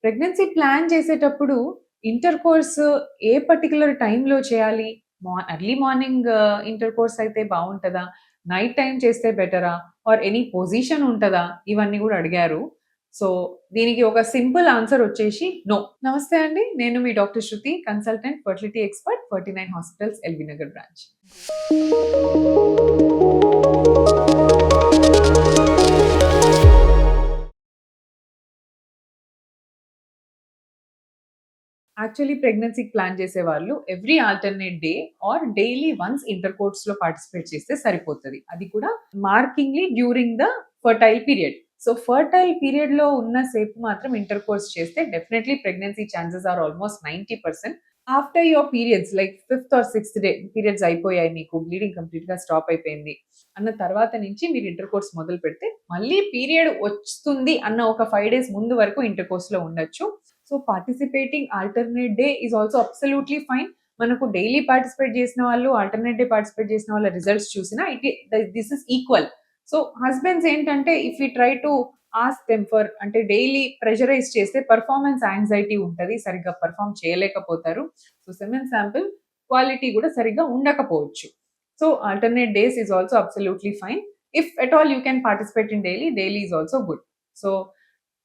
Pregnancy plan చేసేటప్పుడు inter course ఏ particular టైంలో చేయాలి? ఎర్లీ మార్నింగ్ ఇంటర్ కోర్స్ అయితే బావుంటదా? నైట్ టైమ్ చేస్తే బెటరా? ఆర్ ఎనీ పొజిషన్ ఉంటదా? ఇవన్నీ గూడా అడిగారు. సో, దీనికి ఒక సింపుల్ ఆన్సర్ వచ్చేసి నో. నమస్తే అండి. నేను మీ doctor Shruti, consultant, fertility expert, 49 hospitals, LB Nagar branch. Actually ప్రెగ్నెన్సీకి ప్లాన్ చేసేవాళ్ళు every alternate day or daily once ఇంటర్ కోర్స్‌లో పార్టిసిపేట్ చేస్తే సరిపోతది. అది కూడా markedly during the fertile period. So, fertile పీరియడ్‌లో ఉన్న సేపు మాత్రం ఇంటర్ కోర్స్ చేస్తే definitely pregnancy chances are almost 90%. After your periods like fifth or sixth day periods అయిపోయాయి మీకు, బ్లీడింగ్ కంప్లీట్‌గా స్టాప్ అయిపోయింది అన్న తర్వాత నుంచి మీరు ఇంటర్ కోర్స్ మొదలుపెడితే మళ్ళీ పీరియడ్ వస్తుంది అన్న ఒక 5 డేస్ ముందు వరకు ఇంటర్ కోర్స్‌లో ఉండొచ్చు. So, participating alternate day is also absolutely fine. మనకు డైలీ పార్టిసిపేట్ చేసిన వాళ్ళు, ఆల్టర్‌నేట్ డే పార్టిసిపేట్ చేసిన వాళ్ళ రిజల్ట్స్ చూసినా this is equal. So, husbands ఏంటంటే if we try to ask them for అంటే డైలీ ప్రెషరైజ్ చేస్తే పెర్ఫార్మన్స్ యాంగ్జైటీ ఉంటది. సరిగ్గా పెర్ఫార్మ్ చేయలేకపోతారు. సో, సెమెన్ శాంపిల్ క్వాలిటీ కూడా సరిగ్గా ఉండకపోవచ్చు. So, alternate days is also absolutely fine. If at all you can participate in daily, daily is also good. So,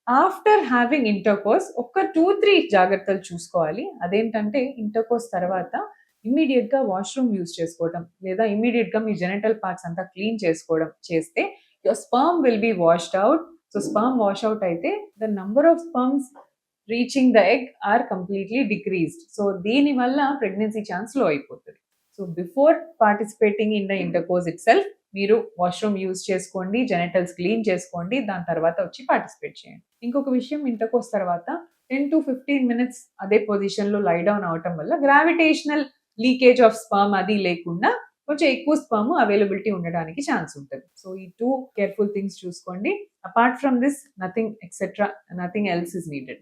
after having intercourse ఒక 2, 3 జాగ్రత్తలు చూసుకోవాలి. అదేంటంటే ఇంటర్‌కోర్స్ తర్వాత ఇమ్మీడియేట్‌గా వాష్‌రూమ్ యూజ్ చేసుకోవడం, లేదా ఇమ్మీడియేట్‌గా మీ జెనిటల్ పార్ట్స్ అంతా క్లీన్ చేసుకోవడం చేస్తే your sperm will be washed out. So, sperm wash out అయితే the number of sperms reaching the egg are completely decreased. So, దీనివల్ల ప్రెగ్నెన్సీ ఛాన్స్ లో అయిపోతది. So, before participating in the intercourse itself మీరు washroom use చేసుకోండి, genitals clean చేసుకోండి. దాని తర్వాత వచ్చి participate చేయండి. ఇంకొక విషయం ఇంటర్‌కోర్స్ తర్వాత 10-15 మినిట్స్ అదే పొజిషన్‌లో లై డౌన్ అవ్వటం వల్ల గ్రావిటేషనల్ లీకేజ్ ఆఫ్ స్పెర్మ్ అది లేకుండా కొంచెం ఎక్కువ స్పెర్మ్ అవైలబిలిటీ ఉండడానికి ఛాన్స్ ఉంటది. సో, ఈ 2 కేర్‌ఫుల్ థింగ్స్ చూసుకోండి. Apart from this nothing else is needed.